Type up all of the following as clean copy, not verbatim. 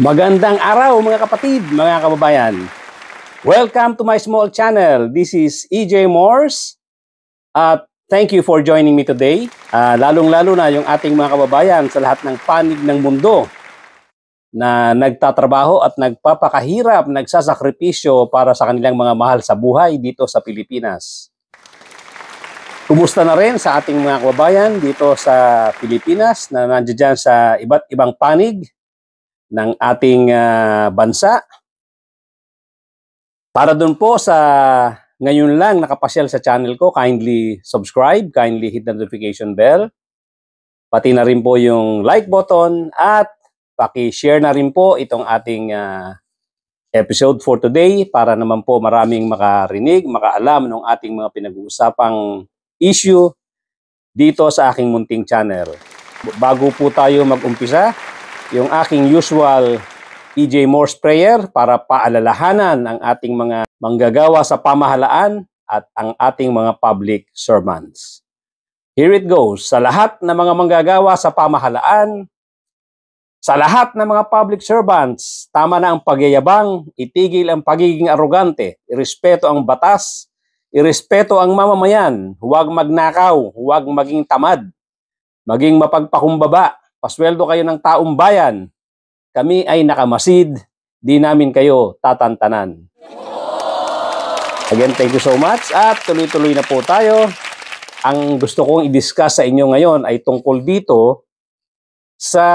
Magandang araw mga kapatid, mga kababayan. Welcome to my small channel. This is EJ Morse at thank you for joining me today. Lalong-lalo na yung ating mga kababayan sa lahat ng panig ng mundo na nagtatrabaho at nagpapakahirap, nagsasakripisyo para sa kanilang mga mahal sa buhay dito sa Pilipinas. Kumusta na rin sa ating mga kababayan dito sa Pilipinas na nandiyan sa iba't ibang panig ng ating bansa. Para dun po sa ngayon lang nakapasyal sa channel ko, kindly subscribe, kindly hit the notification bell. Pati na rin po yung like button at paki-share na rin po itong ating episode for today para naman po maraming makarinig, makaalam ng ating mga pinag-uusapang issue dito sa aking munting channel. Bago po tayo mag-umpisa, yung aking usual EJ Morse prayer para paalalahanan ang ating mga manggagawa sa pamahalaan at ang ating mga public servants. Here it goes. Sa lahat ng mga manggagawa sa pamahalaan, sa lahat ng mga public servants, tama na ang pagyayabang, itigil ang pagiging arrogante, irespeto ang batas, irespeto ang mamamayan, huwag magnakaw, huwag maging tamad, maging mapagpakumbaba, pasweldo kayo ng taong bayan. Kami ay nakamasid, di namin kayo tatantanan. Again, thank you so much at tuloy-tuloy na po tayo. Ang gusto kong i-discuss sa inyo ngayon ay tungkol dito sa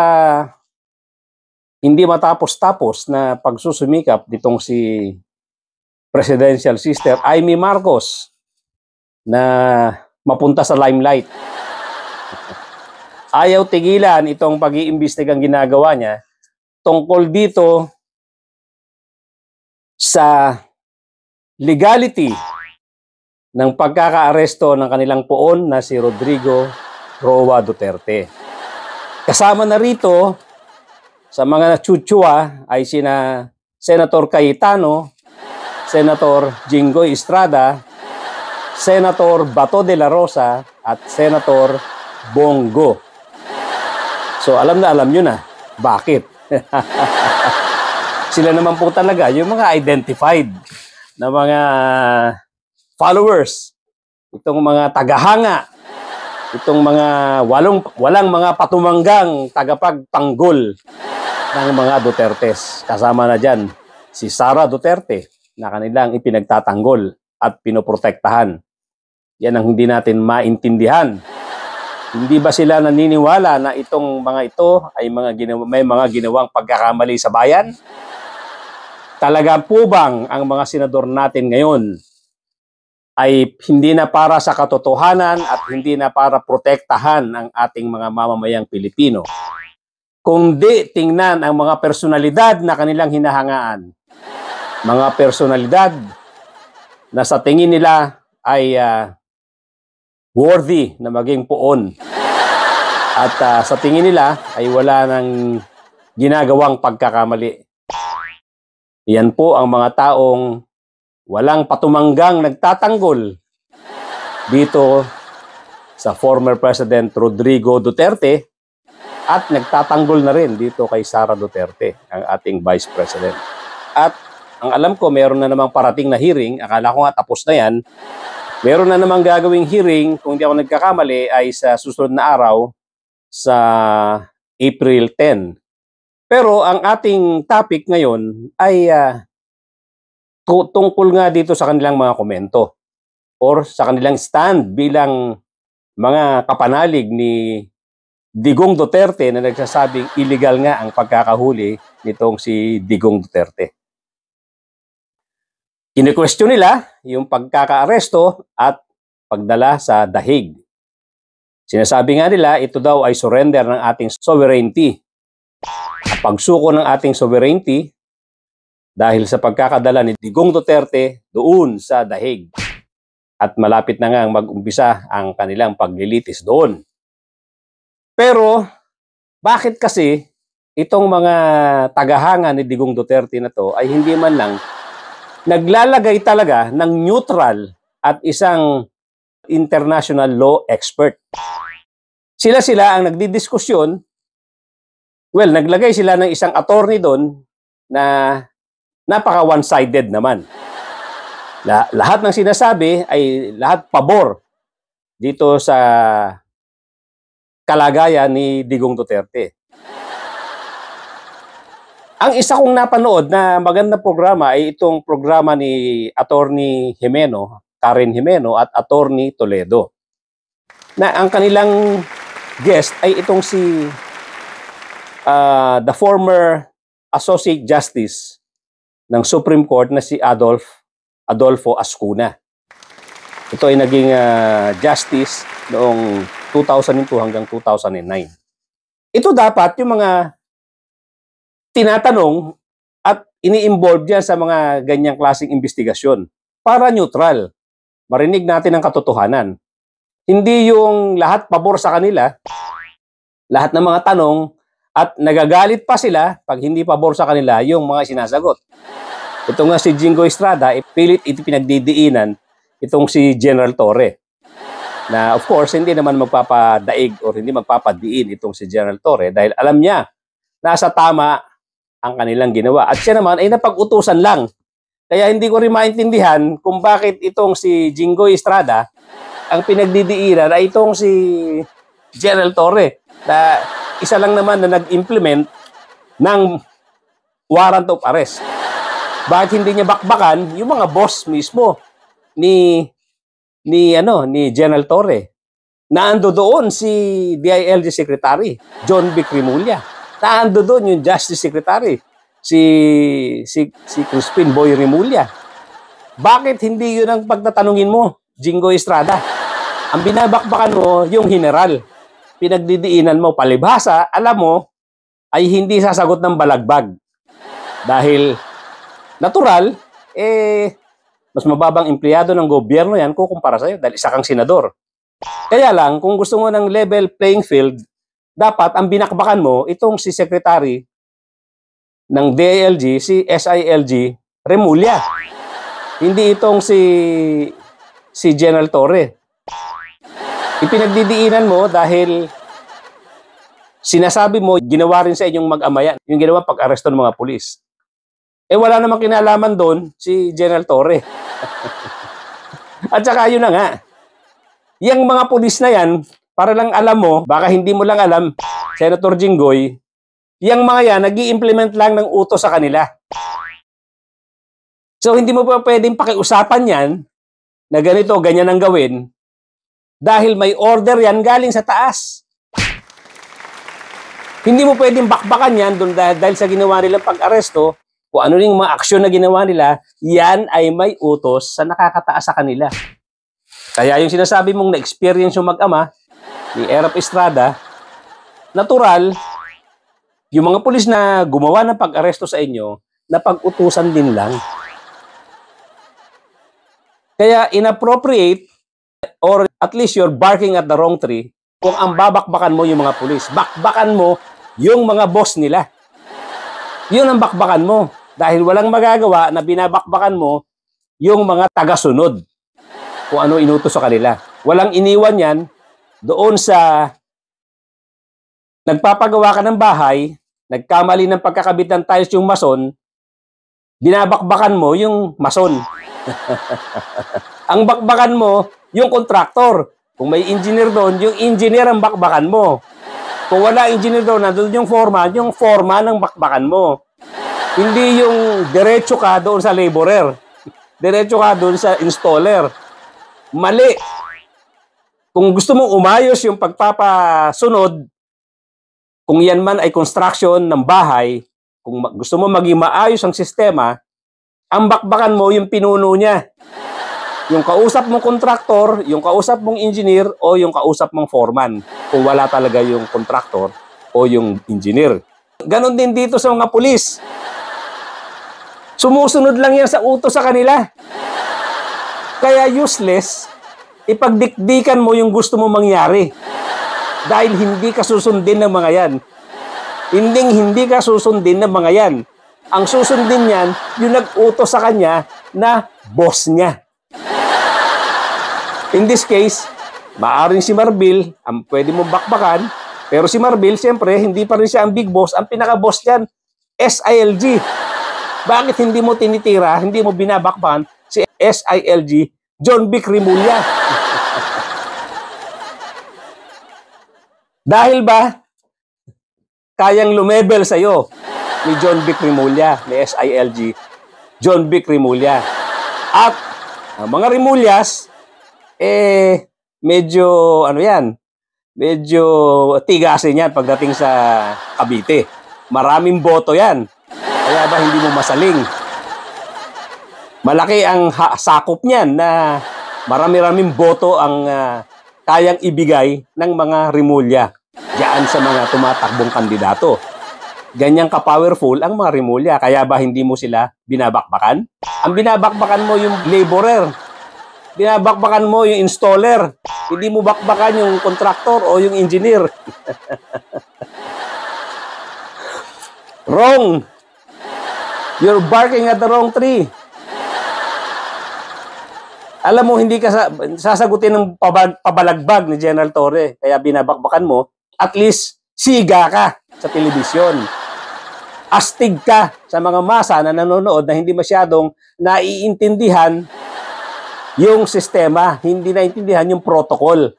hindi matapos-tapos na pagsusumikap ditong si Presidential Sister Amy Marcos na mapunta sa limelight. Ayaw tigilan itong pag-iimbestigang ginagawa niya tungkol dito sa legality ng pagkakaaresto ng kanilang poon na si Rodrigo Roa Duterte. Kasama na rito sa mga natsutsua ay sina Senator Cayetano, Senator Jinggoy Estrada, Senator Bato de la Rosa at Senator Bongo. So alam na alam nyo na bakit. Sila naman po talaga yung mga identified na mga followers, itong mga tagahanga, itong mga walang mga patumanggang tagapagtanggol ng mga Dutertes. Kasama na dyan si Sara Duterte na kanilang ipinagtatanggol at pinoprotektahan. Yan ang hindi natin maintindihan. Hindi ba sila naniniwala na itong mga ito ay may mga ginawang pagkakamali sa bayan? Talaga po bang ang mga senador natin ngayon ay hindi na para sa katotohanan at hindi na para protektahan ang ating mga mamamayang Pilipino? Kundi tingnan ang mga personalidad na kanilang hinahangaan. Mga personalidad na sa tingin nila ay worthy na maging poon. At sa tingin nila ay wala nang ginagawang pagkakamali. Yan po ang mga taong walang patumanggang nagtatanggol dito sa former President Rodrigo Duterte at nagtatanggol na rin dito kay Sara Duterte, ang ating Vice President. At ang alam ko, meron na namang parating na hearing. Akala ko nga tapos na yan. Meron na namang gagawing hearing, kung di ako nagkakamali, ay sa susunod na araw sa April 10. Pero ang ating topic ngayon ay tungkol nga dito sa kanilang mga komento or sa kanilang stand bilang mga kapanalig ni Digong Duterte na nagsasabing illegal nga ang pagkakahuli nitong si Digong Duterte. Kine-question nila yung pagkakaaresto at pagdala sa dahig. Sinasabi nga nila, ito daw ay surrender ng ating sovereignty. Ang pagsuko ng ating sovereignty dahil sa pagkakadala ni Digong Duterte doon sa dahig. At malapit na nga mag-umpisa ang kanilang paglilitis doon. Pero, bakit kasi itong mga tagahanga ni Digong Duterte na to ay hindi man lang naglalagay talaga ng neutral at isang international law expert. Sila ang nagdidiskusyon Well, naglagay sila ng isang attorney doon na napaka one-sided naman. Lahat ng sinasabi ay lahat pabor dito sa kalagayan ni Digong Duterte. Ang isa kong napanood na magandang programa ay itong programa ni Attorney Jimeno, Karen Jimeno at Attorney Toledo. Na ang kanilang guest ay itong si the former Associate Justice ng Supreme Court na si Adolfo Ascuna. Ito ay naging justice noong 2002 hanggang 2009. Ito dapat yung mga tinatanong at ini-involve diyan sa mga ganyang klaseng investigasyon para neutral. Marinig natin ang katotohanan. Hindi yung lahat pabor sa kanila, lahat ng mga tanong at nagagalit pa sila pag hindi pabor sa kanila yung mga sinasagot. Ito nga si Jingo Estrada, pilit pinagdidiinan itong si General Torre. Na of course, hindi naman magpapadaig o hindi magpapadiin itong si General Torre dahil alam niya nasa tama ang kanilang ginawa. At siya naman ay napag-utusan lang. Kaya hindi ko rin maintindihan kung bakit itong si Jingo Estrada ang pinagdidiinan ay itong si General Torre na isa lang naman na nag-implement ng warrant of arrest. Bakit hindi niya bakbakan yung mga boss mismo ni General Torre? Naando doon si DILG Secretary John B. Cremulya. Naando doon yung Justice Secretary si Crispin Boy Rimulya. Bakit hindi yun ang pagtatanungin mo, Jingo Estrada? Ang binabakbakan mo yung general. Pinagdidiinan mo palibhasa, alam mo ay hindi sasagot ng balagbag. Dahil natural, mas mababang empleyado ng gobyerno yan kukumpara sa'yo dahil isa kang senador. Kaya lang, kung gusto mo ng level playing field, dapat ang binakbakan mo itong si Secretary ng DILG, si SILG Remulla. Hindi itong si General Torre. Ipinagdidiinan mo dahil sinasabi mo, ginawa rin sa inyong mag-ama yan, yung ginawa pag-aresto ng mga pulis. Wala namang kinalaman doon si General Torre. At saka yun na nga, yung mga pulis na yan, para lang alam mo, baka hindi mo lang alam, Senator Jinggoy, yung mga yan, nag-i-implement lang ng utos sa kanila. So, hindi mo pa pwedeng pakiusapan yan na ganito, ganyan ang gawin dahil may order yan galing sa taas. Hindi mo pwedeng bakbakan yan doon dahil sa ginawa nilang pag-aresto. Kung ano yung mga aksyon na ginawa nila, yan ay may utos sa nakakataas sa kanila. Kaya yung sinasabi mong na-experience yung mag-ama ni Erap Estrada, natural, yung mga pulis na gumawa ng pag-aresto sa inyo, napag-utusan din lang. Kaya inappropriate or at least you're barking at the wrong tree kung ang babakbakan mo yung mga pulis. Bakbakan mo yung mga boss nila. Yun ang bakbakan mo. Dahil walang magagawa na binabakbakan mo yung mga tagasunod kung ano inutos sa kanila. Walang iniwan yan doon sa nagpapagawa ka ng bahay, nagkamali ng pagkakabit ng tiles yung mason, binabakbakan mo yung mason. Ang bakbakan mo, yung kontraktor. Kung may engineer doon, yung engineer ang bakbakan mo. Kung wala engineer doon, nandun yung foreman ang bakbakan mo. Hindi yung diretso ka doon sa laborer. Diretso ka doon sa installer. Mali. Kung gusto mong umayos yung pagpapasunod, kung yan man ay construction ng bahay, kung gusto mo maging maayos ang sistema, ang bakbakan mo yung pinuno niya. Yung kausap mong kontraktor, yung kausap mong engineer, o yung kausap mong foreman. Kung wala talaga yung kontraktor o yung engineer. Ganon din dito sa mga pulis. Sumusunod lang yan sa utos sa kanila. Kaya useless, ipagdikdikan mo yung gusto mo mangyari. Dahil hindi ka susundin ng mga yan. Hindi ka susundin ng mga yan. Ang susundin yan, yung nag-utos sa kanya na boss niya. In this case, maaaring si Marbil ang pwede mong bakbakan Pero si Marbil, siyempre, hindi pa rin siya ang big boss. Ang pinaka-boss dyan, SILG. Bakit hindi mo tinitira, hindi mo binabakban si SILG, John Vic Rimulya? Dahil ba, kayang lumebel sa'yo ni John Vic Rimulya, ni SILG, John Vic Rimulya. At ang mga Rimulyas, medyo, medyo tigasin yan pagdating sa Cavite. Maraming boto yan. Kaya ba hindi mo masaling? Malaki ang sakop niyan na marami-raming boto ang kayang ibigay ng mga Rimulya diyan sa mga tumatakbong kandidato. Ganyang ka-powerful ang mga Rimulya. Kaya ba hindi mo sila binabakbakan? Ang binabakbakan mo yung laborer. Binabakbakan mo yung installer. Hindi mo bakbakan yung contractor o yung engineer. Wrong. You're barking at the wrong tree. Alam mo, hindi ka sasagutin ng pabalagbag ni General Torre. Kaya binabakbakan mo, at least siga ka sa telebisyon. Astig ka sa mga masa na nanonood na hindi masyadong naiintindihan yung sistema, hindi naiintindihan yung protocol.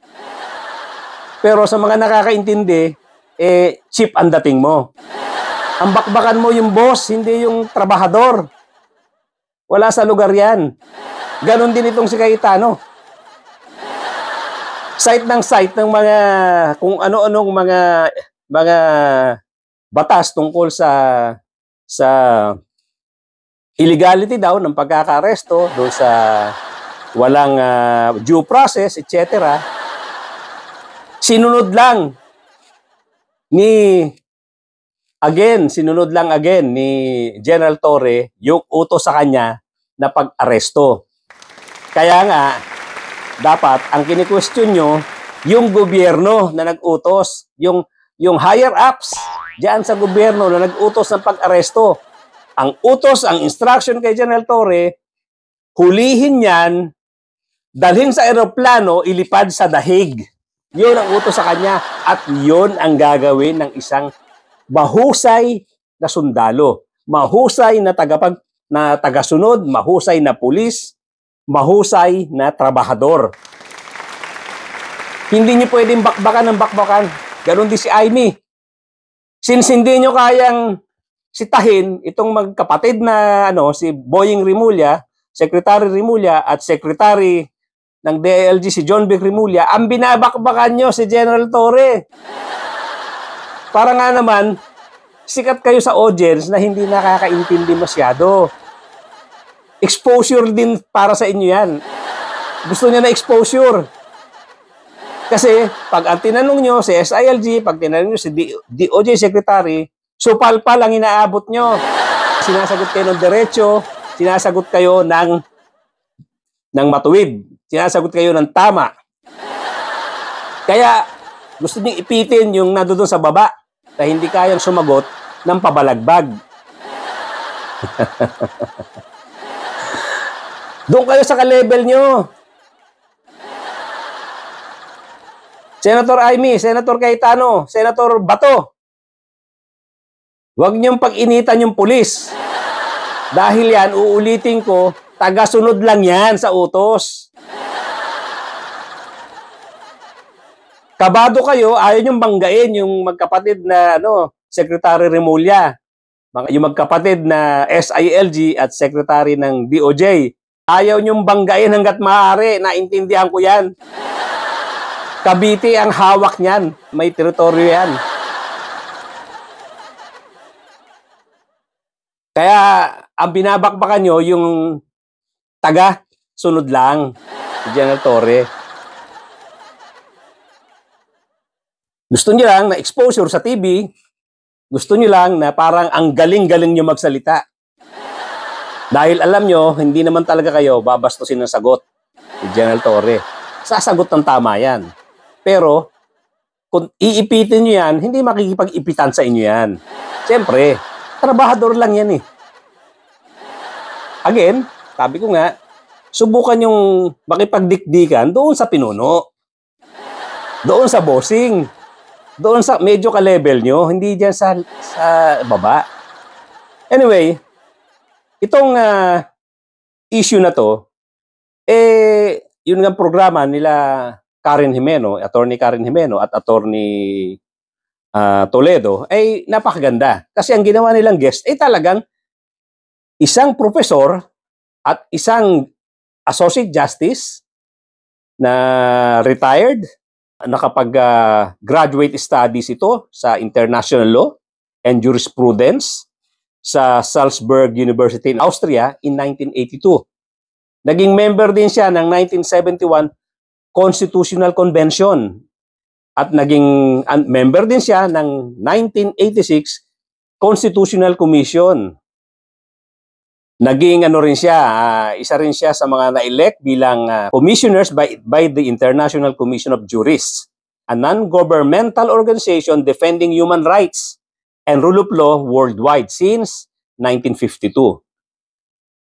Pero sa mga nakakaintindi, cheap ang dating mo. Ang bakbakan mo yung boss, hindi yung trabahador. Wala sa lugar yan. Ganon din itong si Cayetano. Site ng mga, kung ano-anong mga batas tungkol sa illegality daw ng pagkakaresto, doon sa walang due process, etc. Sinunod lang ni General Torre yung utos sa kanya na pag-aresto. Kaya nga, dapat ang kini-question nyo, yung gobyerno na nag-utos, yung higher ups diyan sa gobyerno na nag-utos ng pag-aresto. Ang utos, ang instruction kay General Torre, hulihin yan, dalhin sa eroplano, ilipad sa dahig. Yun ang utos sa kanya at yun ang gagawin ng isang mahusay na sundalo, mahusay na tagasunod, mahusay na pulis, mahusay na trabahador. Hindi niyo pwedeng bakbakan ng bakbakan. Ganon din si Amy. Since hindi niyo kayang sitahin itong magkapatid na si Boying Rimulya, Secretary Rimulya at Secretary ng DILG si John Vic Rimulya, ang binabakbakan nyo si General Torre. Para nga naman, sikat kayo sa audience na hindi nakakaintindi masyado. Exposure din para sa inyo yan. Gusto niya na exposure. Kasi pag ang tinanong nyo si SILG, pag tinanong nyo si DOJ Secretary, supal-pal ang inaabot nyo. Sinasagot kayo ng diretso, sinasagot kayo ng matuwid, sinasagot kayo ng tama. Kaya gusto nyo ipitin yung nandoon sa baba na hindi kayang sumagot ng pabalagbag. Doon kayo sa ka-level nyo. Senator Amy, Senator Cayetano, Senator Bato, huwag niyong pag-initan yung pulis. Dahil yan, uulitin ko, tagasunod lang yan sa utos. Kabado kayo, ayaw niyong banggain yung magkapatid na Secretary Rimulya, yung magkapatid na SILG at Secretary ng DOJ. Ayaw niyong banggain hanggat maaari, naintindihan ko yan. Cavite ang hawak niyan. May teritoryo yan. Kaya, ang binabakbakan nyo, yung taga-sunod lang, si General Torre. Gusto nyo lang na exposure sa TV, gusto nyo lang na parang ang galing-galing nyo magsalita. Dahil alam nyo, hindi naman talaga kayo babastusin ng sagot si General Torre. Sasagot ng tama yan. Pero, kung iipitin nyo yan, hindi makikipag-ipitan sa inyo yan. Siyempre, trabahador lang yan eh. Again, sabi ko nga, subukan yung makipagdikdikan doon sa pinuno. Doon sa bossing. Doon sa medyo ka-level nyo, hindi dyan sa baba. Anyway, itong issue na to, yun nga programa nila Karen Jimeno, Attorney Karen Jimeno at Attorney Toledo, ay napakaganda. Kasi ang ginawa nilang guest ay talagang isang profesor at isang associate justice na retired, nakapag-graduate studies ito sa international law and jurisprudence sa Salzburg University in Austria in 1982. Naging member din siya ng 1971 Constitutional Convention at naging member din siya ng 1986 Constitutional Commission. Naging rin siya, isa rin siya sa mga na-elect bilang commissioners by the International Commission of Jurists, a non-governmental organization defending human rights and rule of law worldwide since 1952.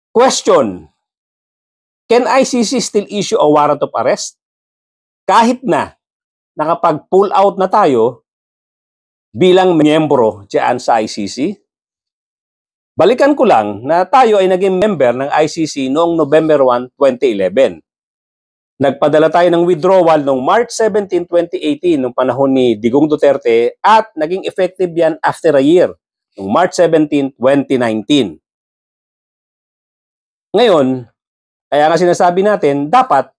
Question: can ICC still issue a warrant of arrest? Kahit na nakapag-pull out na tayo bilang miyembro dyan sa ICC? Balikan ko lang na tayo ay naging member ng ICC noong November 1, 2011. Nagpadala tayo ng withdrawal noong March 17, 2018 noong panahon ni Digong Duterte at naging effective yan after a year, noong March 17, 2019. Ngayon, kaya nga sinasabi natin, dapat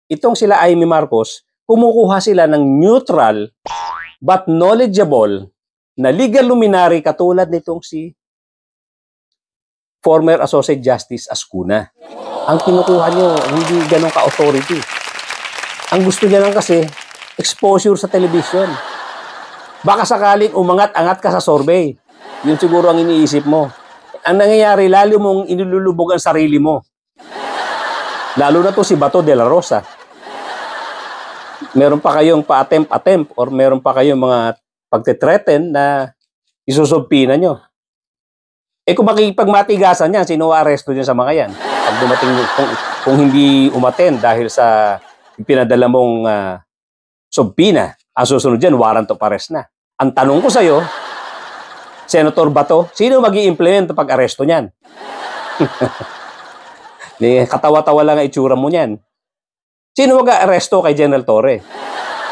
itong sila Amy Marcos, kumukuha sila ng neutral but knowledgeable na legal luminary katulad nitong si former Associate Justice Ascuna. Ang kinukuha nyo, hindi ganun ka-authority. Ang gusto niya lang kasi, exposure sa television. Baka sakaling umangat-angat ka sa survey. Yun siguro ang iniisip mo. Ang nangyayari, lalo mong inilulubog ang sarili mo. Lalo na to si Bato de la Rosa. Meron pa kayong pa-attempt or meron pa kayong mga pagte-threaten na isusubpina nyo. Kung makikipagmatigasan yan, sino aresto dyan sa mga yan? Pag dumating, kung hindi umaten dahil sa pinadala mong subpina, ang susunod dyan, warrant of arrest na. Ang tanong ko sa'yo, Senator Bato, sino mag-i-implement pag aresto niyan? Katawa-tawa lang ang itsura mo niyan. Sino mag-aresto kay General Torre?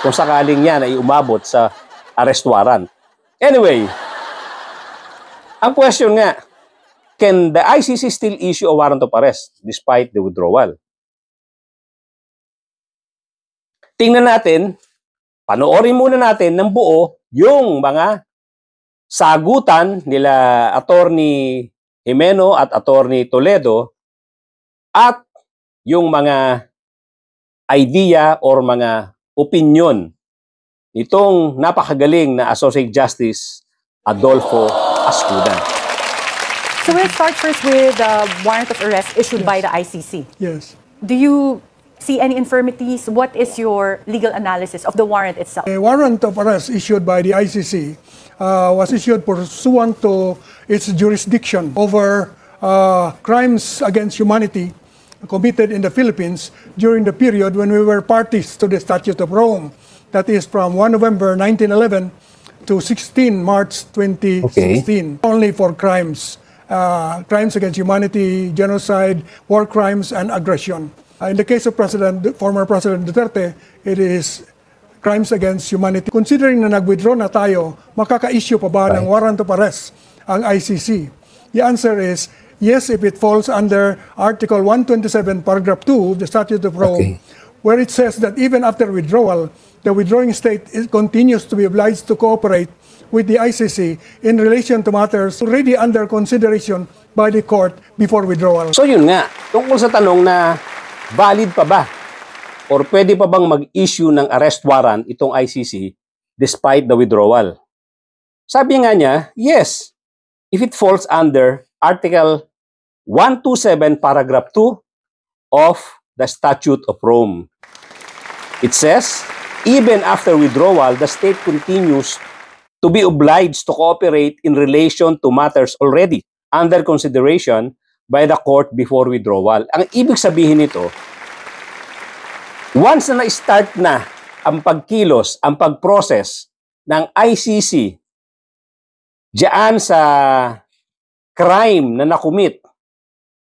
Kung sakaling yan ay umabot sa arrest warrant. Anyway, ang question nga, can the ICC still issue a warrant of arrest despite the withdrawal? Tingnan natin, panoorin muna natin ng buo yung mga sagutan nila Attorney Jimeno at Attorney Toledo at yung mga idea or mga opinion nitong napakagaling na Associate Justice Adolfo Ascuna. So we'll start first with the warrant of arrest issued by the ICC. Yes. Do you see any infirmities? What is your legal analysis of the warrant itself? A warrant of arrest issued by the ICC was issued pursuant to its jurisdiction over crimes against humanity committed in the Philippines during the period when we were parties to the Statute of Rome. That is from 1 November 1911 to 16 March 2016. Okay. Only for crimes against humanity, genocide, war crimes, and aggression. In the case of former President Duterte, it is crimes against humanity. Considering na nag-withdraw na tayo, makaka-issue pa ba ng warrant of arrest ang ICC? The answer is yes, if it falls under Article 127, Paragraph 2 of the Statute of Rome, where it says that even after withdrawal, the withdrawing state continues to be obliged to cooperate with the ICC in relation to matters already under consideration by the court before withdrawal. So yun nga, tungkol sa tanong na valid pa ba or pwede pa bang mag-issue ng arrest warrant itong ICC despite the withdrawal? Sabi nga niya, yes, if it falls under Article 127, Paragraph 2 of the Statute of Rome. It says, even after withdrawal, the state continues to be obliged to cooperate in relation to matters already under consideration by the court before withdrawal. Ang ibig sabihin nito, once na na-start na ang pagkilos, ang pag-process ng ICC diyan sa crime na nakumit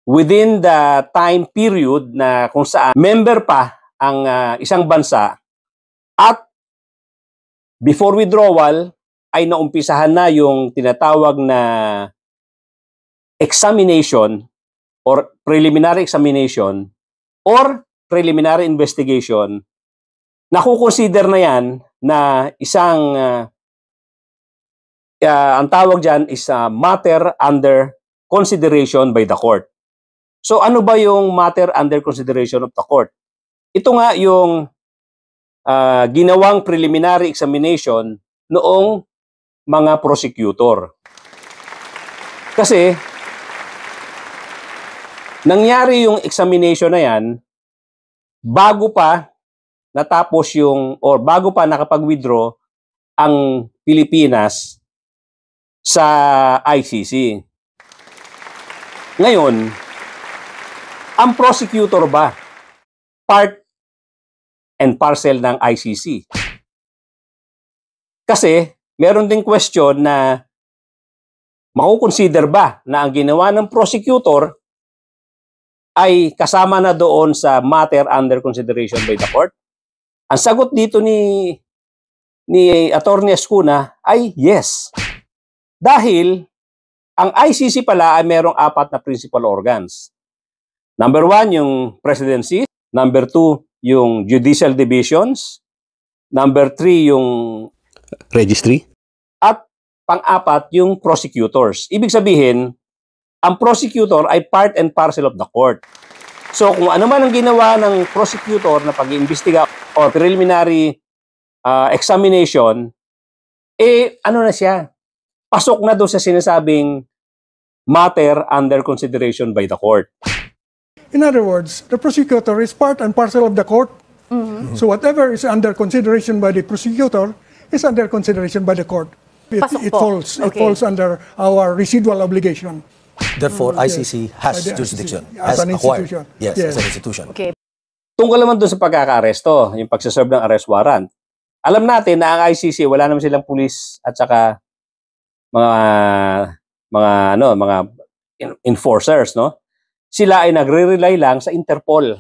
within the time period na kung saan member pa ang isang bansa at before withdrawal ay naumpisahan na yung tinatawag na examination or preliminary examination or preliminary investigation, nakukonsider na yan na isang ang tawag dyan is a matter under consideration by the court. So ano ba yung matter under consideration of the court? Ito nga yung ginawang preliminary examination noong mga prosecutor. Kasi nangyari yung examination na yan bago pa natapos yung or bago pa nakapag-withdraw ang Pilipinas sa ICC. Ngayon, ang prosecutor ba part and parcel ng ICC? Kasi meron ding question na makukonsider ba na ang ginawa ng prosecutor ay kasama na doon sa matter under consideration by the court? Ang sagot dito ni Attorney Escuna ay yes. Dahil ang ICC pala ay merong 4 na principal organs. Number 1, yung presidency. Number 2, yung judicial divisions. Number 3, yung registry. At pang-4, yung prosecutors. Ibig sabihin, ang prosecutor ay part and parcel of the court. So kung ano man ang ginawa ng prosecutor na pag-iimbestiga or preliminary examination, ano na siya? Pasok na doon sa sinasabing matter under consideration by the court. In other words, the prosecutor is part and parcel of the court. So whatever is under consideration by the prosecutor is under consideration by the court. It falls under our residual obligation. Therefore, ICC has jurisdiction. As an institution. Yes, as an institution. Okay. Tungkol naman doon sa pagkaka-aresto, yung pagsaserve ng arrest warrant. Alam natin na ang ICC, wala naman silang pulis at saka mga enforcers, no? Sila ay nagre-rely lang sa Interpol.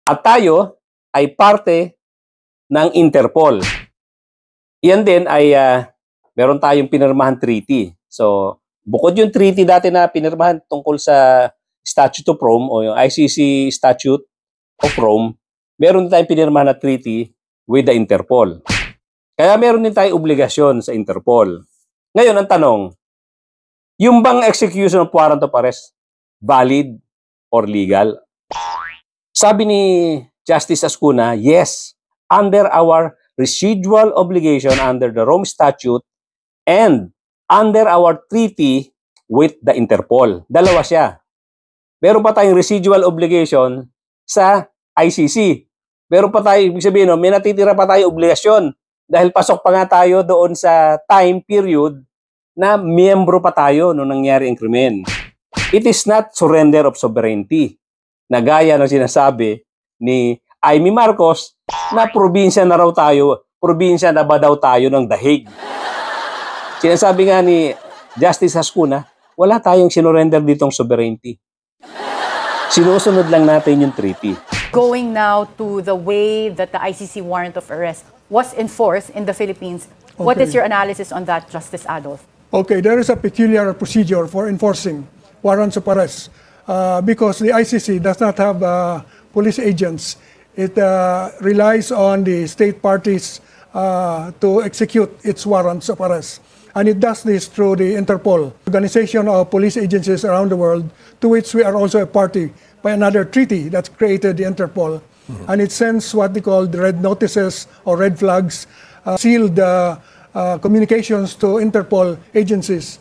At tayo ay parte ng Interpol. Iyan din ay meron tayong pinirmahan treaty. So, bukod yung treaty dati na pinirmahan tungkol sa Statute of Rome o yung ICC Statute of Rome, meron din tayong pinirmahan na treaty with the Interpol. Kaya meron din tayong obligasyon sa Interpol. Ngayon, ang tanong, yung bang execution of warrant of arrest valid or legal? Sabi ni Justice Escuna, yes, under our residual obligation under the Rome Statute and under our treaty with the Interpol. Dalawa siya. Meron pa tayong residual obligation sa ICC. Meron pa tayo, ibig sabihin, no, may natitira pa tayo obligasyon dahil pasok pa nga tayo doon sa time period na miyembro pa tayo nung nangyari ang krimen. It is not surrender of sovereignty na gaya ng sinasabi ni Amy Marcos na probinsya na raw tayo, probinsya na ba daw tayo ng dahig. Sinasabi nga ni Justice Escuna, wala tayong sinurrender ditong sovereignty. Sinusunod lang natin yung treaty. Going now to the way that the ICC warrant of arrest was enforced in the Philippines, what is your analysis on that, Justice Adolf? Okay, there is a peculiar procedure for enforcing warrants of arrest because the ICC does not have police agents. It relies on the state parties to execute its warrants of arrest. And it does this through the Interpol, organization of police agencies around the world, to which we are also a party by another treaty that's created the Interpol. And it sends what they call the red notices or red flags, sealed communications to Interpol agencies,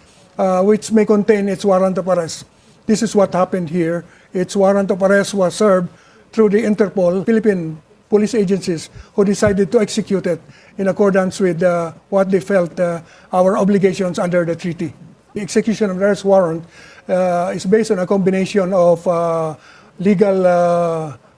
which may contain its warrant of arrest. This is what happened here. Its warrant of arrest was served through the Interpol, Philippine police agencies, who decided to execute it in accordance with what they felt our obligations under the treaty. The execution of the arrest warrant is based on a combination of legal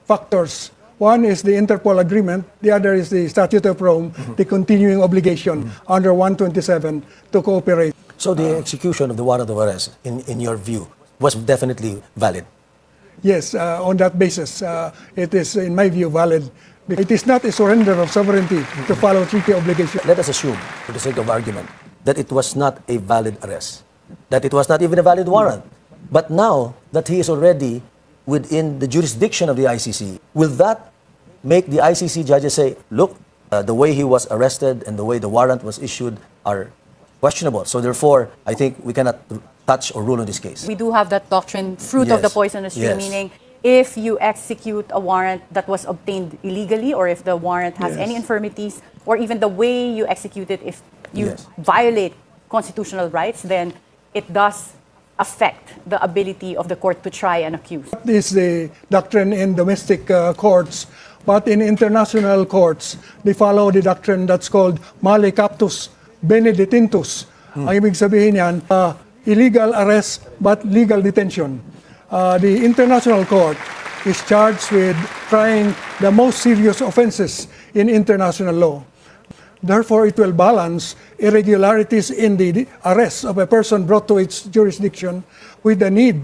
factors One is the Interpol agreement. The other is the Statute of Rome, the continuing obligation under 127 to cooperate. So the execution of the warrant of arrest, in your view, was definitely valid. Yes, on that basis, it is, in my view, valid. It is not a surrender of sovereignty to follow treaty obligation. Let us assume, for the sake of argument, that it was not a valid arrest, that it was not even a valid warrant. But now that he is already within the jurisdiction of the ICC, will that make the ICC judges say, look, the way he was arrested and the way the warrant was issued are questionable. So therefore, I think we cannot touch or rule on this case. We do have that doctrine, fruit of the Yes. poisonous tree, Yes. meaning if you execute a warrant that was obtained illegally, or if the warrant has Yes. any infirmities, or even the way you execute it, if you Yes. violate constitutional rights, then it does affect the ability of the court to try and accuse. This is the doctrine in domestic courts, but in international courts, they follow the doctrine that's called male captus bene detentus. Ang ibig sabihin yan, illegal arrest but legal detention. The international court is charged with trying the most serious offenses in international law. Therefore, it will balance irregularities in the arrest of a person brought to its jurisdiction with the need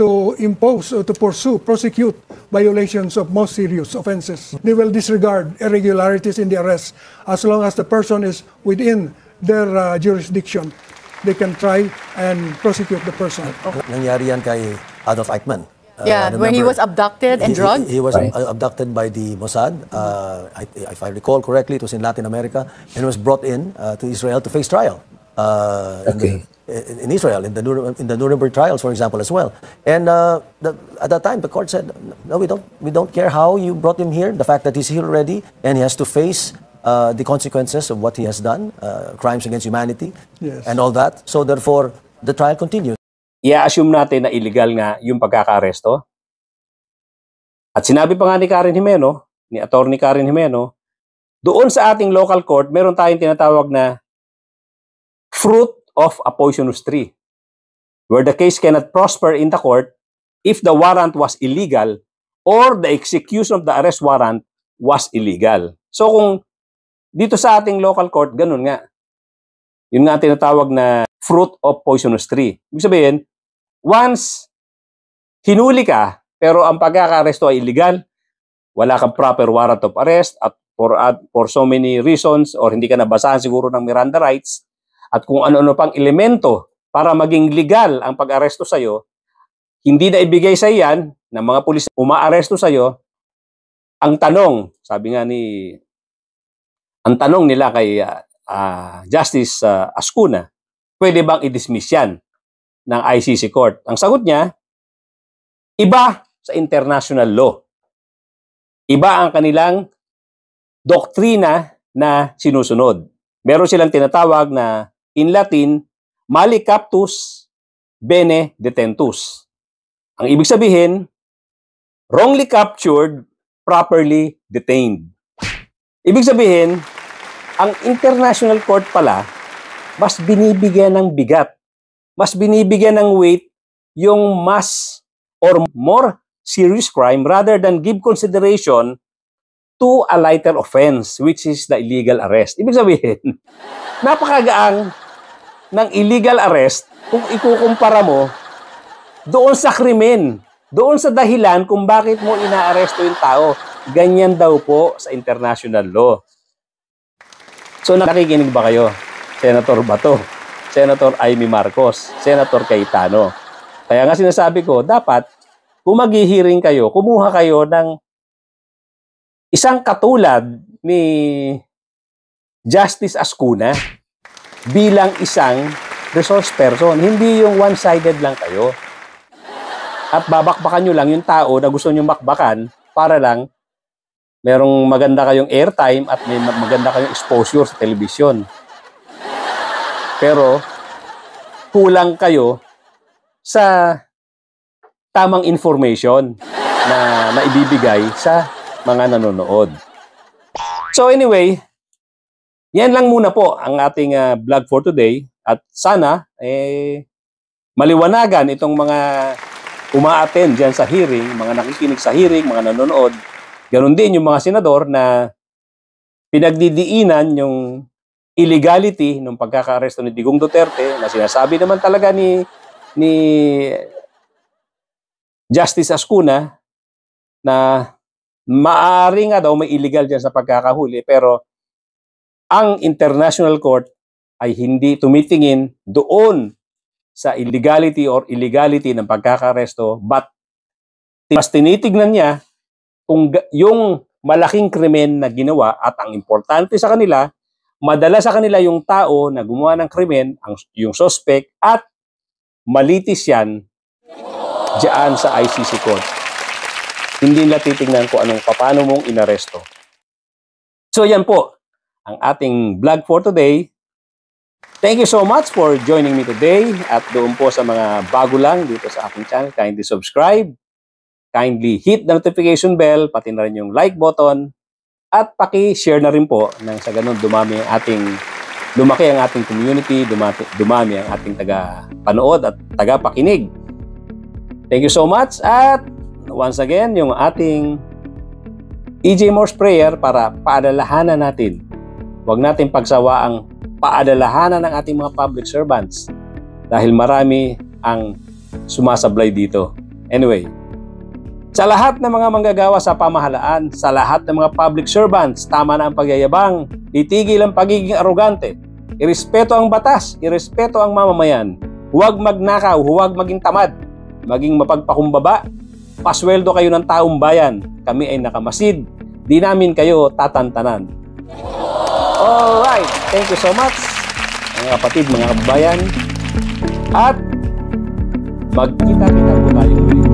to impose or to prosecute violations of most serious offenses. They will disregard irregularities in the arrest as long as the person is within their jurisdiction. They can try and prosecute the person. Nangyari yan kay Adolf Eichmann. Yeah, when he remember, was abducted and drugged. He was abducted by the Mossad. If I recall correctly, it was in Latin America, and was brought in to Israel to face trial. In Israel, in the Nuremberg trials, for example, as well. And at that time, the court said, "No, we don't care how you brought him here. The fact that he's here already, and he has to face the consequences of what he has done, crimes against humanity, Yes. and all that. So therefore, the trial continued." I-assume natin na illegal nga yung pagkaka-aresto. At sinabi pa nga ni Karen Jimeno, ni Attorney Karen Jimeno, doon sa ating local court, meron tayong tinatawag na fruit of a poisonous tree, where the case cannot prosper in the court if the warrant was illegal or the execution of the arrest warrant was illegal. So kung dito sa ating local court, ganun nga. Yun nga tinatawag na fruit of poisonous tree. Ibig sabihin, once hinuli ka, pero ang pagkaka-aresto ay illegal, wala kang proper warrant of arrest at for so many reasons, or hindi ka nabasahan siguro ng Miranda rights, at kung ano-ano pang elemento para maging legal ang pag-aresto sa'yo, hindi na ibigay sa iyan ng mga pulis umaaresto sa'yo. Ang tanong, sabi nga ang tanong nila kay Justice Ascuna, pwede bang i-dismiss yan ng ICC Court? Ang sagot niya, iba sa international law. Iba ang kanilang doktrina na sinusunod. Meron silang tinatawag na, in Latin, male captus bene detentus. Ang ibig sabihin, wrongly captured, properly detained. Ibig sabihin, ang international court pala, mas binibigyan ng bigat, mas binibigyan ng weight yung mas or more serious crime rather than give consideration to a lighter offense, which is the illegal arrest. Ibig sabihin, napakagaang ng illegal arrest kung ikukumpara mo doon sa krimen, doon sa dahilan kung bakit mo inaaresto yung tao. Ganyan daw po sa international law. So nakikinig ba kayo? Senator Bato, Senator Amy Marcos, Senator Cayetano. Kaya nga sinasabi ko, dapat kung maghihiring kayo, kumuha kayo ng isang katulad ni Justice Ascuna bilang isang resource person. Hindi yung one-sided lang kayo. At babakbakan nyo lang yung tao na gusto nyo makbakan para lang merong maganda kayong airtime at may maganda kayong exposure sa television. Pero kulang kayo sa tamang information na ibibigay sa mga nanonood. So anyway, yan lang muna po ang ating vlog for today. At sana maliwanagan itong mga uma-attend dyan sa hearing, mga nakikinig sa hearing, mga nanonood, Ganon din yung mga senador na pinagdidiinan yung illegality ng pagkaka-aresto ni Digong Duterte na sinasabi naman talaga ni Justice Ascuna na maaari nga daw may illegal dyan sa pagkakahuli, pero ang International Court ay hindi tumitingin doon sa illegality or illegality ng pagkakaresto, but mas tinitignan niya kung yung malaking krimen na ginawa, at ang importante sa kanila, madala sa kanila yung tao na gumawa ng krimen, yung suspect, at malitis yan diyan sa ICC Court. Hindi nila titignan kung paano mong inaresto. So yan po ang ating vlog for today. Thank you so much for joining me today. At doon po sa mga bago lang dito sa aking channel, kindly subscribe, kindly hit the notification bell, pati na rin yung like button, at paki-share na rin po nang sa ganun lumaki ang ating community, dumami ang ating taga-panood at taga-pakinig. Thank you so much, at once again, yung ating EJ Morse prayer para paadalahanan natin. Huwag natin pagsawaang paadalahanan ng ating mga public servants dahil marami ang sumasablay dito. Anyway, sa lahat ng mga manggagawa sa pamahalaan, sa lahat ng mga public servants, tama na ang pagyayabang, itigil ang pagiging arogante, irespeto ang batas, irespeto ang mamamayan, huwag magnakaw, huwag maging tamad, maging mapagpakumbaba, pasweldo kayo ng taong bayan, kami ay nakamasid, di namin kayo tatantanan. Alright, thank you so much, mga kapatid, mga kabayan, at magkita-kita po tayo ulit